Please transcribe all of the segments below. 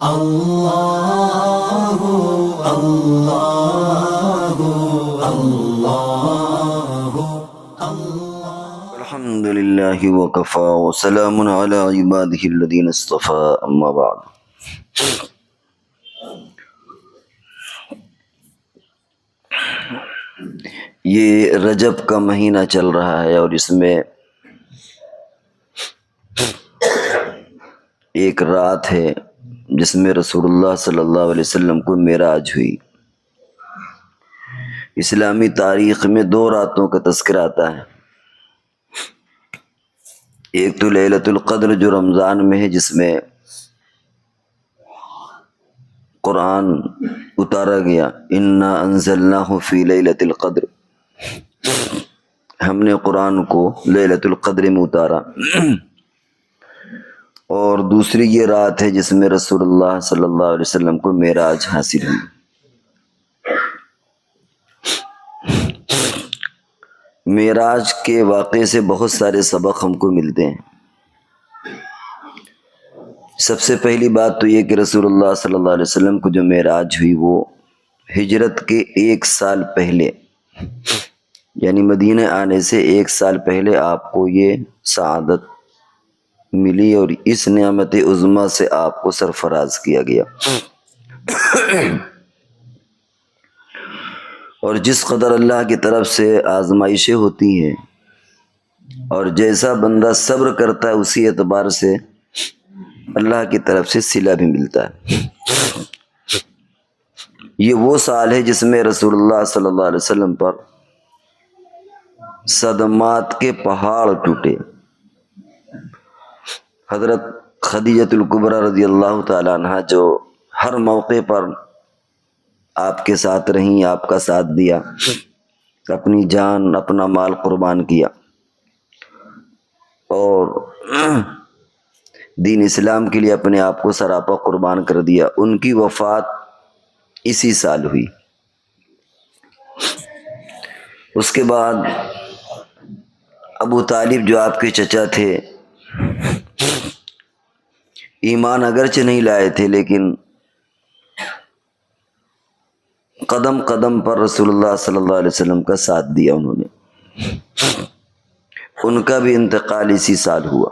اللہ اللہ اللہ الحمد للہ وکفا وسلام علی عبادہ الذین اصطفى اما بعد۔ یہ رجب کا مہینہ چل رہا ہے اور اس میں ایک رات ہے جس میں رسول اللہ صلی اللہ علیہ وسلم کو معراج ہوئی۔ اسلامی تاریخ میں دو راتوں کا تذکرہ آتا ہے، ایک تو لیلۃ القدر جو رمضان میں ہے، جس میں قرآن اتارا گیا، انا انزلناہ فی لیلۃ القدر، ہم نے قرآن کو لیلۃ القدر میں اتارا۔ اور دوسری یہ رات ہے جس میں رسول اللہ صلی اللہ علیہ وسلم کو معراج حاصل ہوئی۔ معراج کے واقعے سے بہت سارے سبق ہم کو ملتے ہیں۔ سب سے پہلی بات تو یہ کہ رسول اللہ صلی اللہ علیہ وسلم کو جو معراج ہوئی وہ ہجرت کے 1 سال پہلے، یعنی مدینہ آنے سے 1 سال پہلے آپ کو یہ سعادت ملی، اور اس نعمت عظمیٰ سے آپ کو سرفراز کیا گیا۔ اور جس قدر اللہ کی طرف سے آزمائشیں ہوتی ہیں اور جیسا بندہ صبر کرتا ہے، اسی اعتبار سے اللہ کی طرف سے صلہ بھی ملتا ہے۔ یہ وہ سال ہے جس میں رسول اللہ صلی اللہ علیہ وسلم پر صدمات کے پہاڑ ٹوٹے۔ حضرت خدیجۃ الکبریٰ رضی اللہ تعالیٰ عنہ جو ہر موقع پر آپ کے ساتھ رہیں، آپ کا ساتھ دیا، اپنی جان اپنا مال قربان کیا اور دین اسلام کے لیے اپنے آپ کو سراپا قربان کر دیا، ان کی وفات اسی سال ہوئی۔ اس کے بعد ابو طالب جو آپ کے چچا تھے، ایمان اگرچہ نہیں لائے تھے لیکن قدم قدم پر رسول اللہ صلی اللہ علیہ وسلم کا ساتھ دیا انہوں نے، ان کا بھی انتقال اسی سال ہوا۔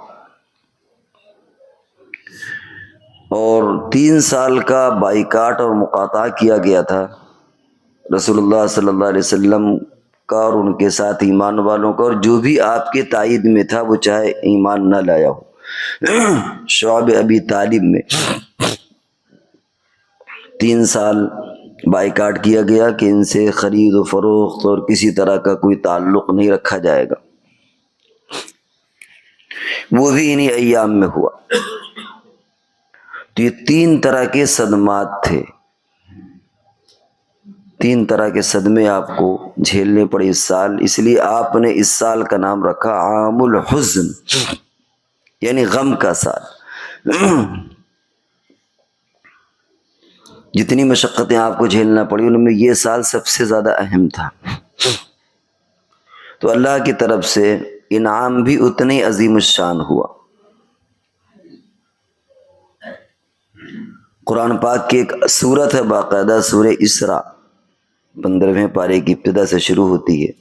اور 3 سال کا بائیکاٹ اور مقاطعہ کیا گیا تھا رسول اللہ صلی اللہ علیہ وسلم کا اور ان کے ساتھ ایمان والوں کا، اور جو بھی آپ کے تائید میں تھا وہ چاہے ایمان نہ لایا ہو۔ شعب ابی طالب میں 3 سال بائیکاٹ کیا گیا کہ ان سے خرید و فروخت اور کسی طرح کا کوئی تعلق نہیں رکھا جائے گا، وہ بھی انہی ایام میں ہوا۔ تو یہ 3 طرح کے صدمات تھے، 3 طرح کے صدمے آپ کو جھیلنے پڑے اس سال، اس لیے آپ نے اس سال کا نام رکھا عام الحزن، یعنی غم کا سال۔ جتنی مشقتیں آپ کو جھیلنا پڑی ان میں یہ سال سب سے زیادہ اہم تھا، تو اللہ کی طرف سے انعام بھی اتنے عظیم الشان ہوا۔ قرآن پاک کی ایک سورت ہے باقاعدہ، سورہ اسراء، 15ویں پارے کی ابتدا سے شروع ہوتی ہے۔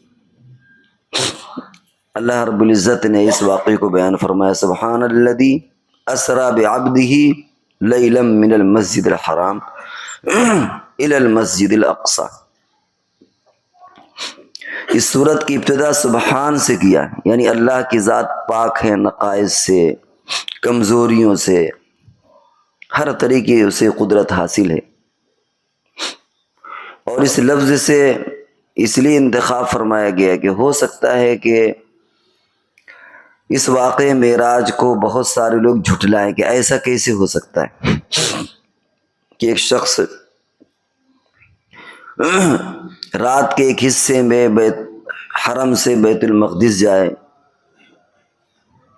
اللہ رب العزت نے اس واقعے کو بیان فرمایا، سبحان الذی اسریٰ بعبدہ لیلا من المسجد الحرام الی المسجد الاقصی۔ اس سورت کی ابتدا سبحان سے کیا، یعنی اللہ کی ذات پاک ہے نقائص سے، کمزوریوں سے، ہر طریقے سے قدرت حاصل ہے۔ اور اس لفظ سے اس لیے انتخاب فرمایا گیا کہ ہو سکتا ہے کہ اس واقعے معراج کو بہت سارے لوگ جھٹلائیں کہ ایسا کیسے ہو سکتا ہے کہ ایک شخص رات کے ایک حصے میں حرم سے بیت المقدس جائے،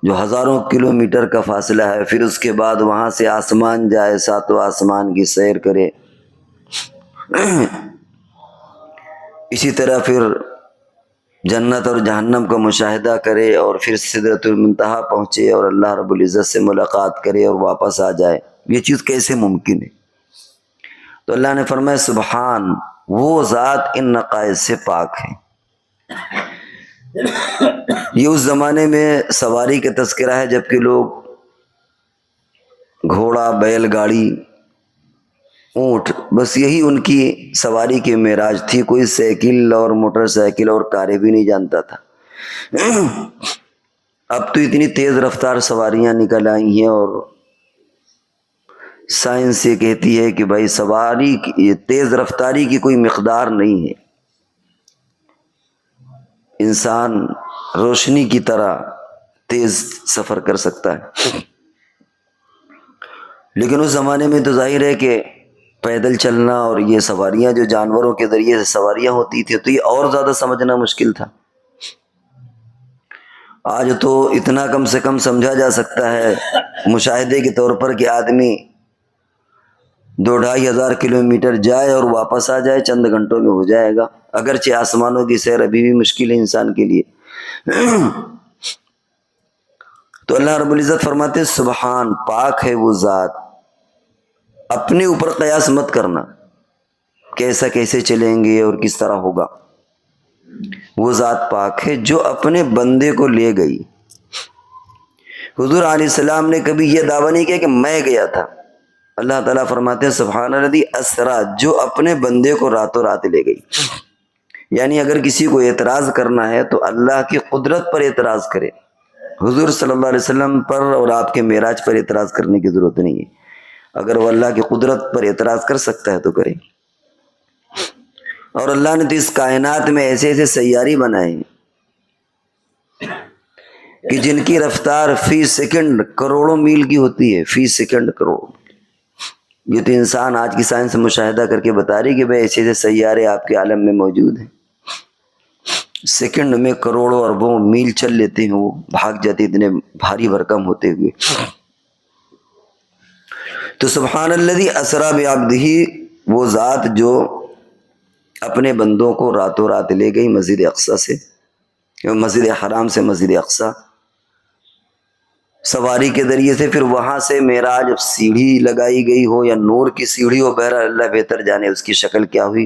جو ہزاروں کلومیٹر کا فاصلہ ہے، پھر اس کے بعد وہاں سے آسمان جائے، 7واں آسمان کی سیر کرے، اسی طرح پھر جنت اور جہنم کا مشاہدہ کرے، اور پھر سدرۃ المنتہا پہنچے اور اللہ رب العزت سے ملاقات کرے اور واپس آ جائے۔ یہ چیز کیسے ممکن ہے؟ تو اللہ نے فرمایا سبحان، وہ ذات ان نقائص سے پاک ہے۔ یہ اس زمانے میں سواری کا تذکرہ ہے جبکہ لوگ گھوڑا، بیل گاڑی، اونٹ، بس یہی ان کی سواری کی معراج تھی۔ کوئی سائیکل اور موٹر سائیکل اور کاریں بھی نہیں جانتا تھا۔ اب تو اتنی تیز رفتار سواریاں نکل آئی ہیں، اور سائنس یہ کہتی ہے کہ بھائی سواری کی تیز رفتاری کی کوئی مقدار نہیں ہے، انسان روشنی کی طرح تیز سفر کر سکتا ہے۔ لیکن اس زمانے میں تو ظاہر ہے کہ پیدل چلنا اور یہ سواریاں جو جانوروں کے ذریعے سے سواریاں ہوتی تھی تو یہ اور زیادہ سمجھنا مشکل تھا۔ آج تو اتنا کم سے کم سمجھا جا سکتا ہے مشاہدے کے طور پر کہ آدمی 2-2.5 ہزار کلومیٹر جائے اور واپس آ جائے، چند گھنٹوں میں ہو جائے گا، اگرچہ آسمانوں کی سیر ابھی بھی مشکل ہے انسان کے لیے۔ تو اللہ رب العزت فرماتے سبحان، پاک ہے وہ ذات۔ اپنے اوپر قیاس مت کرنا کیسا کیسے چلیں گے اور کس طرح ہوگا۔ وہ ذات پاک ہے جو اپنے بندے کو لے گئی۔ حضور علیہ السلام نے کبھی یہ دعویٰ نہیں کیا کہ میں گیا تھا۔ اللہ تعالیٰ فرماتے ہیں سبحان الذی اسریٰ، جو اپنے بندے کو راتوں رات لے گئی۔ یعنی اگر کسی کو اعتراض کرنا ہے تو اللہ کی قدرت پر اعتراض کرے، حضور صلی اللہ علیہ وسلم پر اور آپ کے معراج پر اعتراض کرنے کی ضرورت نہیں ہے۔ اگر وہ اللہ کی قدرت پر اعتراض کر سکتا ہے تو کرے۔ اور اللہ نے تو اس کائنات میں ایسے ایسے سیارے بنائے ہیں کہ جن کی رفتار فی سیکنڈ کروڑوں میل کی ہوتی ہے، فی سیکنڈ کروڑ۔ یہ تو انسان آج کی سائنس مشاہدہ کر کے بتا رہی کہ بھائی ایسے ایسے سیارے آپ کے عالم میں موجود ہیں، سیکنڈ میں کروڑوں اربوں میل چل لیتے ہیں، وہ بھاگ جاتے اتنے بھاری بھرکم ہوتے ہوئے۔ تو سبحان الذی اسریٰ بعبدہ، وہ ذات جو اپنے بندوں کو راتوں رات لے گئی مسجد اقصیٰ سے، مسجد حرام سے مسجد اقصیٰ سواری کے ذریعے سے۔ پھر وہاں سے معراج سیڑھی لگائی گئی ہو یا نور کی سیڑھی ہو، بہرحال اللہ بہتر جانے اس کی شکل کیا ہوئی۔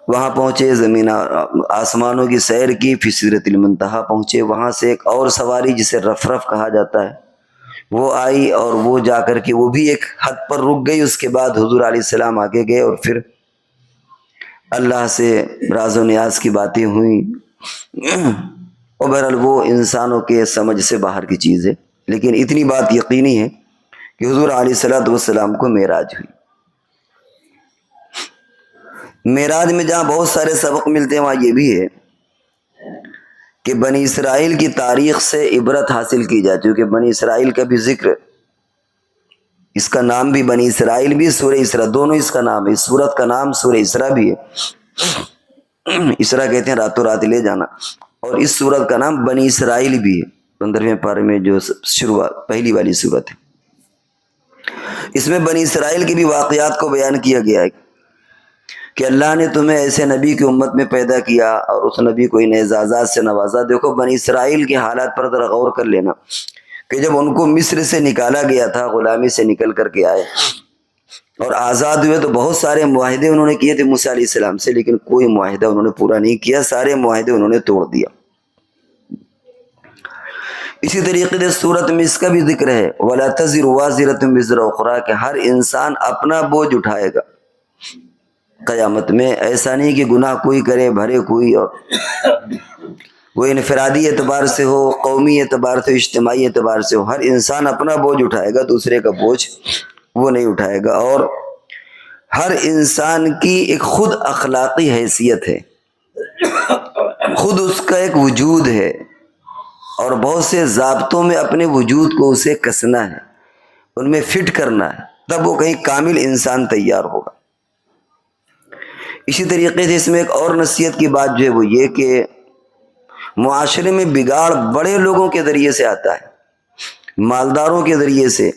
وہاں پہنچے، زمین آسمانوں کی سیر کی، پھر سدرۃ المنتہا پہنچے، وہاں سے ایک اور سواری جسے رفرف کہا جاتا ہے وہ آئی، اور وہ جا کر کے وہ بھی ایک حد پر رک گئی۔ اس کے بعد حضور علیہ السلام آگے گئے اور پھر اللہ سے راز و نیاز کی باتیں ہوئیں، اور بہرحال وہ انسانوں کے سمجھ سے باہر کی چیز ہے، لیکن اتنی بات یقینی ہے کہ حضور علیہ السلام کو معراج ہوئی۔ معراج میں جہاں بہت سارے سبق ملتے ہیں وہاں یہ بھی ہے کہ بنی اسرائیل کی تاریخ سے عبرت حاصل کی جائے، چونکہ بنی اسرائیل کا بھی ذکر، اس کا نام بھی بنی اسرائیل بھی، سورہ اسراء دونوں اس کا نام ہے۔ اس سورت کا نام سورہ اسراء بھی ہے، اسراء کہتے ہیں راتوں رات لے جانا، اور اس سورت کا نام بنی اسرائیل بھی ہے، 15ویں پارے میں جو شروعات پہلی والی سورت ہے۔ اس میں بنی اسرائیل کے بھی واقعات کو بیان کیا گیا ہے کہ اللہ نے تمہیں ایسے نبی کی امت میں پیدا کیا اور اس نبی کو ان اعزازات سے نوازا۔ دیکھو بنی اسرائیل کے حالات پر ذرا غور کر لینا کہ جب ان کو مصر سے نکالا گیا تھا، غلامی سے نکل کر کے آئے اور آزاد ہوئے، تو بہت سارے معاہدے انہوں نے کیے تھے موسیٰ علیہ السلام سے، لیکن کوئی معاہدہ انہوں نے پورا نہیں کیا، سارے معاہدے انہوں نے توڑ دیا۔ اسی طریقے سے سورت میں اس کا بھی ذکر ہے وَلَا تَزِرُ وَازِرَةٌ وِزْرَ أُخْرَىٰ، کہ ہر انسان اپنا بوجھ اٹھائے گا قیامت میں۔ ایسا نہیں کہ گناہ کوئی کرے بھرے کوئی، اور وہ انفرادی اعتبار سے ہو، قومی اعتبار سے، اجتماعی اعتبار سے ہو، ہر انسان اپنا بوجھ اٹھائے گا، دوسرے کا بوجھ وہ نہیں اٹھائے گا۔ اور ہر انسان کی ایک خود اخلاقی حیثیت ہے، خود اس کا ایک وجود ہے، اور بہت سے ضابطوں میں اپنے وجود کو اسے کسنا ہے، ان میں فٹ کرنا ہے، تب وہ کہیں کامل انسان تیار ہوگا۔ اسی طریقے سے اس میں ایک اور نصیحت کی بات جو ہے وہ یہ کہ معاشرے میں بگاڑ بڑے لوگوں کے ذریعے سے آتا ہے، مالداروں کے ذریعے سے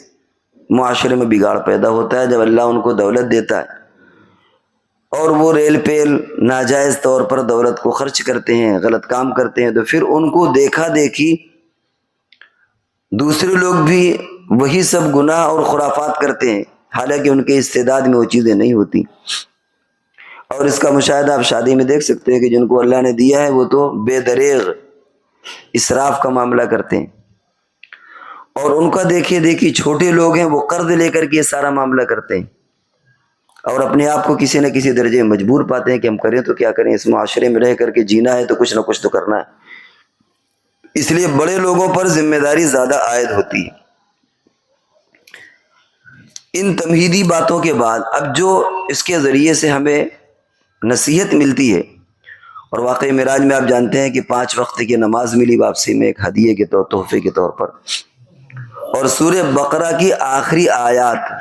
معاشرے میں بگاڑ پیدا ہوتا ہے۔ جب اللہ ان کو دولت دیتا ہے اور وہ ریل پیل ناجائز طور پر دولت کو خرچ کرتے ہیں، غلط کام کرتے ہیں، تو پھر ان کو دیکھا دیکھی دوسرے لوگ بھی وہی سب گناہ اور خرافات کرتے ہیں، حالانکہ ان کے استعداد میں وہ چیزیں نہیں ہوتی۔ اور اس کا مشاہدہ آپ شادی میں دیکھ سکتے ہیں کہ جن کو اللہ نے دیا ہے وہ تو بے دریغ اسراف کا معاملہ کرتے ہیں، اور ان کا دیکھیے چھوٹے لوگ ہیں وہ قرض لے کر کے یہ سارا معاملہ کرتے ہیں، اور اپنے آپ کو کسی نہ کسی درجے میں مجبور پاتے ہیں کہ ہم کریں تو کیا کریں، اس معاشرے میں رہ کر کے جینا ہے تو کچھ نہ کچھ تو کرنا ہے، اس لیے بڑے لوگوں پر ذمہ داری زیادہ عائد ہوتی ہے۔ ان تمہیدی باتوں کے بعد اب جو اس کے ذریعے سے ہمیں نصیحت ملتی ہے، اور واقعی معراج میں آپ جانتے ہیں کہ 5 وقت کی نماز ملی واپسی میں ایک ہدیے کے طور تحفے کے طور پر، اور سورہ بقرہ کی آخری آیات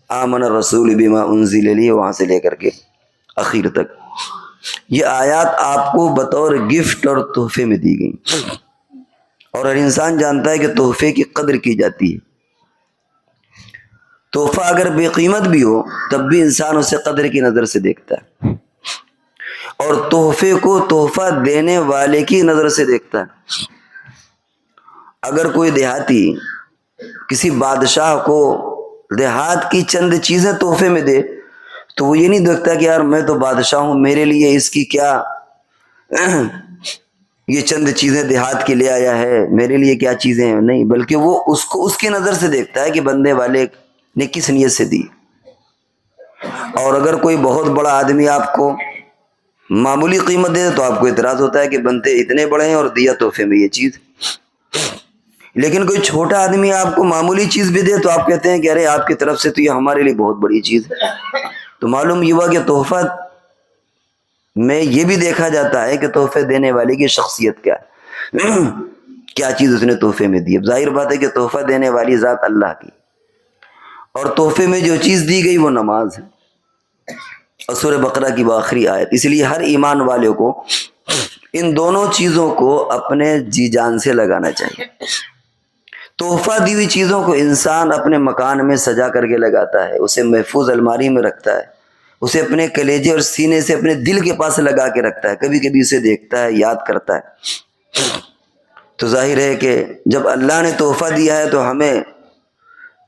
آمن الرسول بما انزل الیہ وہاں سے لے کر کے اخیر تک یہ آیات آپ کو بطور گفٹ اور تحفے میں دی گئیں، اور ہر انسان جانتا ہے کہ تحفے کی قدر کی جاتی ہے۔ تحفہ اگر بے قیمت بھی ہو تب بھی انسان اسے قدر کی نظر سے دیکھتا ہے، اور تحفے کو تحفہ دینے والے کی نظر سے دیکھتا ہے۔ اگر کوئی دیہاتی کسی بادشاہ کو دیہات کی چند چیزیں تحفے میں دے تو وہ یہ نہیں دیکھتا کہ یار میں تو بادشاہ ہوں، میرے لیے اس کی کیا یہ چند چیزیں دیہات کے لے آیا ہے، میرے لیے کیا چیزیں ہیں، نہیں، بلکہ وہ اس کو اس کی نظر سے دیکھتا ہے کہ بندے والے نے کس نیت سے دی۔ اور اگر کوئی بہت بڑا آدمی آپ کو معمولی قیمت دے تو آپ کو اعتراض ہوتا ہے کہ بنتے اتنے بڑے ہیں اور دیا تحفے میں یہ چیز، لیکن کوئی چھوٹا آدمی آپ کو معمولی چیز بھی دے تو آپ کہتے ہیں کہ ارے آپ کی طرف سے تو یہ ہمارے لیے بہت بڑی چیز ہے۔ تو معلوم یہ ہوا کہ تحفہ میں یہ بھی دیکھا جاتا ہے کہ تحفے دینے والے کی شخصیت کیا ہے، کیا چیز اس نے تحفے میں دی۔ اب ظاہر بات ہے کہ تحفہ دینے والی ذات اللہ کی، اور تحفے میں جو چیز دی گئی وہ نماز ہے، اور سورہ بقرہ کی وہ آخری آیت۔ اس لیے ہر ایمان والے کو ان دونوں چیزوں کو اپنے جی جان سے لگانا چاہیے۔ تحفہ دی ہوئی چیزوں کو انسان اپنے مکان میں سجا کر کے لگاتا ہے، اسے محفوظ الماری میں رکھتا ہے، اسے اپنے کلیجے اور سینے سے اپنے دل کے پاس لگا کے رکھتا ہے، کبھی کبھی اسے دیکھتا ہے، یاد کرتا ہے۔ تو ظاہر ہے کہ جب اللہ نے تحفہ دیا ہے تو ہمیں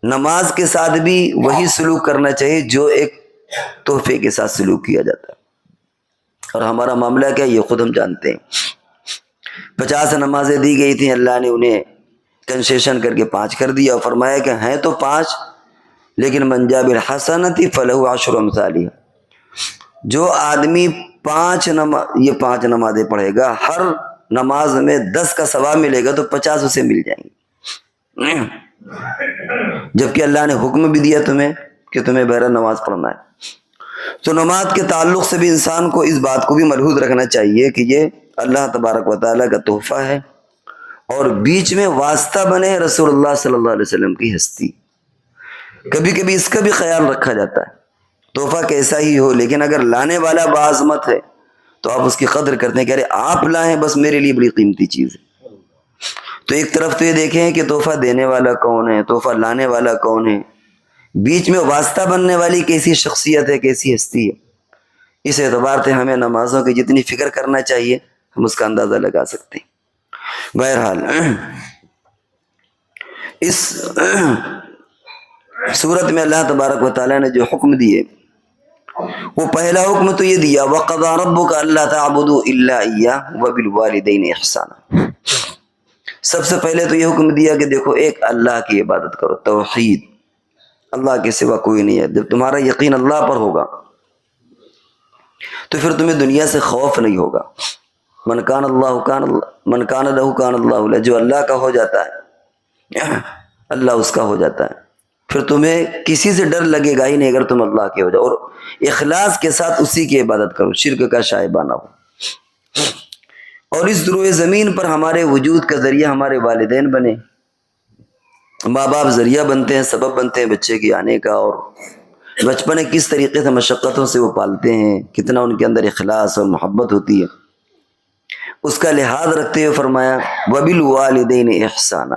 نماز کے ساتھ بھی وہی سلوک کرنا چاہیے جو ایک تحفے کے ساتھ سلوک کیا جاتا ہے، اور ہمارا معاملہ کیا یہ خود ہم جانتے ہیں۔ 50 نمازیں دی گئی تھیں، اللہ نے انہیں کنسیشن کر کے 5 کر دیا، اور فرمایا کہ ہیں تو 5 لیکن من جاء بالحسنۃ فلہ 10 امثالها۔ جو آدمی 5 نمازیں پڑھے گا، ہر نماز میں 10 کا ثواب ملے گا، تو 50 اسے مل جائیں گے، جبکہ اللہ نے حکم بھی دیا تمہیں کہ تمہیں بہرحال نماز پڑھنا ہے۔ تو نماز کے تعلق سے بھی انسان کو اس بات کو بھی ملحوظ رکھنا چاہیے کہ یہ اللہ تبارک و تعالیٰ کا تحفہ ہے، اور بیچ میں واسطہ بنے رسول اللہ صلی اللہ علیہ وسلم کی ہستی۔ کبھی کبھی اس کا بھی خیال رکھا جاتا ہے، تحفہ کیسا ہی ہو لیکن اگر لانے والا باعظمت ہے تو آپ اس کی قدر کرتے ہیں کہ ارے آپ لائیں، بس میرے لیے بڑی قیمتی چیز ہے۔ تو ایک طرف تو یہ دیکھیں کہ تحفہ دینے والا کون ہے، تحفہ لانے والا کون ہے، بیچ میں واسطہ بننے والی کیسی شخصیت ہے، کیسی ہستی ہے۔ اس اعتبار سے ہمیں نمازوں کی جتنی فکر کرنا چاہیے ہم اس کا اندازہ لگا سکتے ہیں۔ بہرحال اس صورت میں اللہ تبارک و تعالیٰ نے جو حکم دیے، وہ پہلا حکم تو یہ دیا وَقَضَىٰ رَبُّكَ أَلَّا تَعْبُدُوا إِلَّا إِيَّاهُ وَبِالْوَالِدَيْنِ إِحْسَانًا۔ سب سے پہلے تو یہ حکم دیا کہ دیکھو ایک اللہ کی عبادت کرو، توحید، اللہ کے سوا کوئی نہیں ہے۔ جب تمہارا یقین اللہ پر ہوگا تو پھر تمہیں دنیا سے خوف نہیں ہوگا۔ من کان اللہ کان اللہ، من کان لہ کان اللہ لہ، جو اللہ کا ہو جاتا ہے اللہ اس کا ہو جاتا ہے، پھر تمہیں کسی سے ڈر لگے گا ہی نہیں اگر تم اللہ کے ہو جاؤ، اور اخلاص کے ساتھ اسی کی عبادت کرو، شرک کا شائبہ نہ ہو۔ اور اس روئے زمین پر ہمارے وجود کا ذریعہ ہمارے والدین بنے، ماں باپ ذریعہ بنتے ہیں، سبب بنتے ہیں بچے کے آنے کا، اور بچپن کس طریقے سے مشقتوں سے وہ پالتے ہیں، کتنا ان کے اندر اخلاص اور محبت ہوتی ہے، اس کا لحاظ رکھتے ہوئے فرمایا وَبِالْوَالِدَيْنِ إِحْسَانًا۔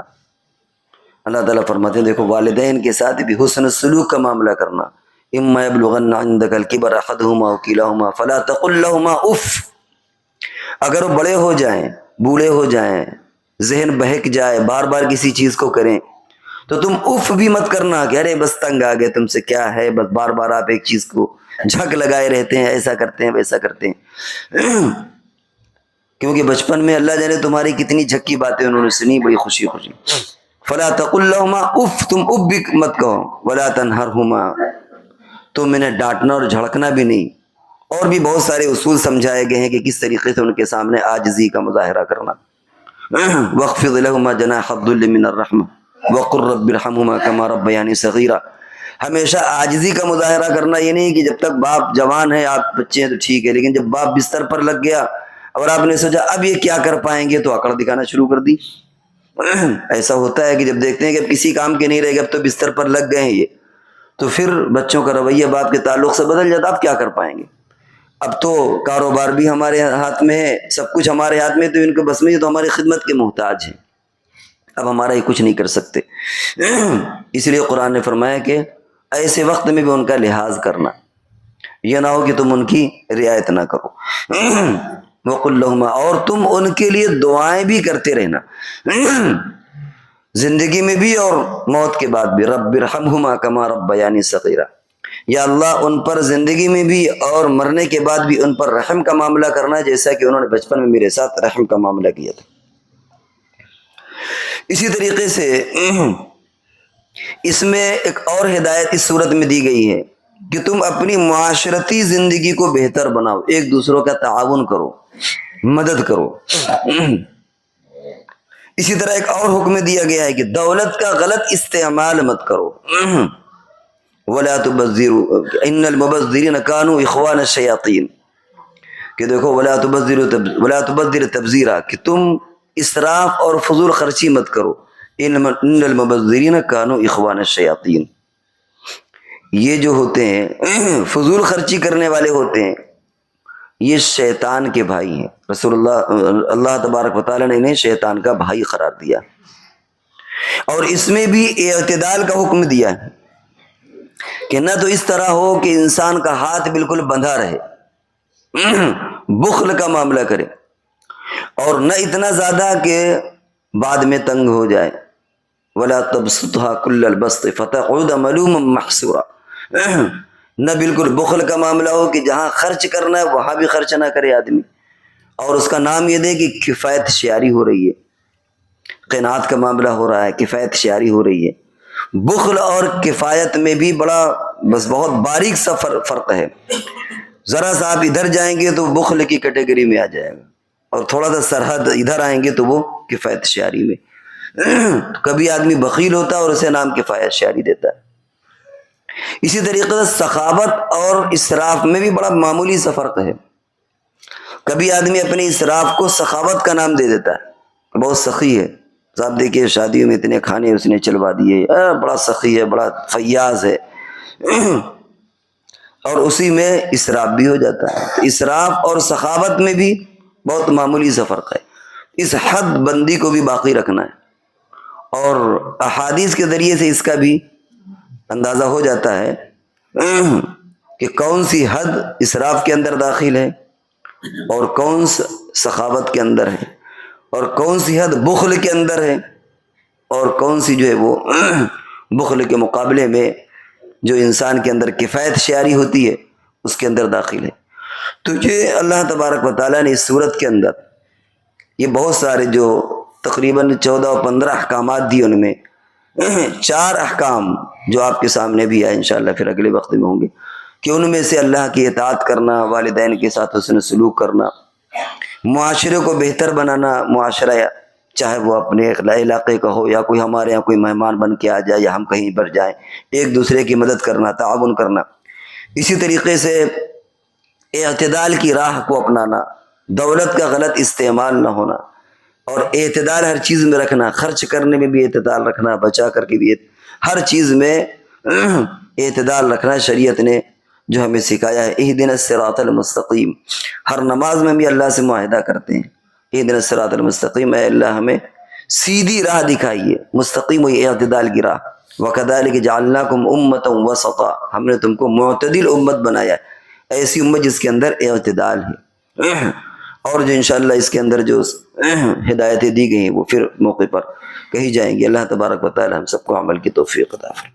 اللہ تعالیٰ فرماتے ہیں دیکھو والدین کے ساتھ بھی حسن سلوک کا معاملہ کرنا۔ اِمَّا يَبْلُغَنَّ عِندَكَ الْكِبَرَ أَحَدُهُمَا أَوْ كِلَاهُمَا فَلَا تَقُل لَّهُمَا اُفٍّ۔ اگر وہ بڑے ہو جائیں، بوڑھے ہو جائیں، ذہن بہک جائے، بار بار کسی چیز کو کریں، تو تم اف بھی مت کرنا کہ ارے بس تنگ آ گئے تم سے، کیا ہے بس بار بار آپ ایک چیز کو جھک لگائے رہتے ہیں، ایسا کرتے ہیں ویسا کرتے ہیں۔ کیونکہ بچپن میں اللہ جانے تمہاری کتنی جھکی باتیں انہوں نے سنی، بڑی خوشی خوشی۔ فلا تقل لهما اف، تم اف بھی مت کہو، ولا تنهرهما، تم انہیں ڈانٹنا اور جھڑکنا بھی نہیں۔ اور بھی بہت سارے اصول سمجھائے گئے ہیں کہ کس طریقے سے ان کے سامنے عاجزی کا مظاہرہ کرنا۔ واخفض لهما جناح الذل من الرحمة وقل رب ارحمهما كما ربياني صغيرا، ہمیشہ عاجزی کا مظاہرہ کرنا، یہ نہیں کہ جب تک باپ جوان ہے آپ بچے ہیں تو ٹھیک ہے، لیکن جب باپ بستر پر لگ گیا اور آپ نے سوچا اب یہ کیا کر پائیں گے تو اکڑ دکھانا شروع کر دی۔ ایسا ہوتا ہے کہ جب دیکھتے ہیں کہ اب کسی کام کے نہیں رہے گا، اب تو بستر پر لگ گئے ہیں یہ، تو پھر بچوں کا رویہ باپ کے تعلق سے بدل جاتا، اب کیا کر پائیں گے، اب تو کاروبار بھی ہمارے ہاتھ میں ہے، سب کچھ ہمارے ہاتھ میں، تو ان کو بس میں یہ تو ہماری خدمت کے محتاج ہیں، اب ہمارا ہی کچھ نہیں کر سکتے۔ اس لیے قرآن نے فرمایا کہ ایسے وقت میں بھی ان کا لحاظ کرنا، یہ نہ ہو کہ تم ان کی رعایت نہ کرو۔ وَقُلْ لَهُمَا، اور تم ان کے لیے دعائیں بھی کرتے رہنا، زندگی میں بھی اور موت کے بعد بھی۔ رب ارحمہما کما ربیانی صغیرا، یا اللہ ان پر زندگی میں بھی اور مرنے کے بعد بھی ان پر رحم کا معاملہ کرنا، جیسا کہ انہوں نے بچپن میں میرے ساتھ رحم کا معاملہ کیا تھا۔ اسی طریقے سے اس میں ایک اور ہدایت اس صورت میں دی گئی ہے کہ تم اپنی معاشرتی زندگی کو بہتر بناؤ، ایک دوسروں کا تعاون کرو، مدد کرو۔ اسی طرح ایک اور حکم دیا گیا ہے کہ دولت کا غلط استعمال مت کرو، ولا تبذروا ان المبذرین کانوا اخوان الشیاطین، کہ دیکھو ولا تبذر تبذیرا، کہ تم اسراف اور فضول خرچی مت کرو، ان المبذرین کانوا اخوان الشیاطین، یہ جو ہوتے ہیں فضول خرچی کرنے والے ہوتے ہیں، یہ شیطان کے بھائی ہیں۔ رسول اللہ تبارک و تعالیٰ نے انہیں شیطان کا بھائی قرار دیا، اور اس میں بھی اعتدال کا حکم دیا ہے کہ نہ تو اس طرح ہو کہ انسان کا ہاتھ بالکل بندھا رہے، بخل کا معاملہ کرے، اور نہ اتنا زیادہ کہ بعد میں تنگ ہو جائے۔ ولا تبسطها كل البسط فتقعد ملوما محسورا، نہ بالکل بخل کا معاملہ ہو کہ جہاں خرچ کرنا ہے وہاں بھی خرچ نہ کرے آدمی، اور اس کا نام یہ دے کہ کفایت شعاری ہو رہی ہے، قناعت کا معاملہ ہو رہا ہے، کفایت شعاری ہو رہی ہے۔ بخل اور کفایت میں بھی بہت باریک سا فرق ہے، ذرا سا آپ ادھر جائیں گے تو بخل کی کیٹیگری میں آ جائے گا، اور تھوڑا سا سرحد ادھر آئیں گے تو وہ کفایت شعاری میں۔ کبھی آدمی بخیل ہوتا ہے اور اسے نام کفایت شعاری دیتا ہے۔ اسی طریقے سے سخاوت اور اسراف میں بھی بڑا معمولی سا فرق ہے، کبھی آدمی اپنے اسراف کو سخاوت کا نام دے دیتا ہے، بہت سخی ہے، آپ دیکھیے شادیوں میں اتنے کھانے اس نے چلوا دیے، بڑا سخی ہے، بڑا فیاض ہے، اور اسی میں اسراف بھی ہو جاتا ہے۔ تو اسراف اور سخاوت میں بھی بہت معمولی سا فرق ہے، اس حد بندی کو بھی باقی رکھنا ہے، اور احادیث کے ذریعے سے اس کا بھی اندازہ ہو جاتا ہے کہ کون سی حد اسراف کے اندر داخل ہے اور کون سخاوت کے اندر ہے، اور کون سی حد بخل کے اندر ہے، اور کون سی جو ہے وہ بخل کے مقابلے میں جو انسان کے اندر کفایت شعاری ہوتی ہے اس کے اندر داخل ہے۔ تو یہ اللہ تبارک و تعالیٰ نے اس صورت کے اندر یہ بہت سارے جو تقریباً 14 و 15 احکامات دی، ان میں 4 احکام جو آپ کے سامنے بھی آئے انشاءاللہ پھر اگلے وقت میں ہوں گے، کہ ان میں سے اللہ کی اطاعت کرنا، والدین کے ساتھ حسن سلوک کرنا، معاشرے کو بہتر بنانا، معاشرہ چاہے وہ اپنے علاقے کا ہو یا کوئی ہمارے یہاں کوئی مہمان بن کے آ جائے یا ہم کہیں پر جائیں، ایک دوسرے کی مدد کرنا، تعاون کرنا۔ اسی طریقے سے اعتدال کی راہ کو اپنانا، دولت کا غلط استعمال نہ ہونا، اور اعتدال ہر چیز میں رکھنا، خرچ کرنے میں بھی اعتدال رکھنا، بچا کر کے بھی ہر چیز میں اعتدال رکھنا شریعت نے جو ہمیں سکھایا ہے۔ اہدنا الصراط المستقیم، ہر نماز میں بھی اللہ سے معاہدہ کرتے ہیں، اہدنا الصراط المستقیم، اے اللہ ہمیں سیدھی راہ دکھائیے، مستقیم ہوئی اعتدال کی راہ۔ وَكَذَلِكَ جَعَلْنَاكُمْ أُمَّةً وَسَطًا، ہم نے تم کو معتدل امت بنایا ہے، ایسی امت جس کے اندر اعتدال ہے۔ اور جو انشاءاللہ اس کے اندر جو ہدایتیں دی گئی ہیں وہ پھر موقع پر کہی جائیں گی۔ اللہ تبارک و تعالی ہم سب کو عمل کی توفیق عطا فرمائے۔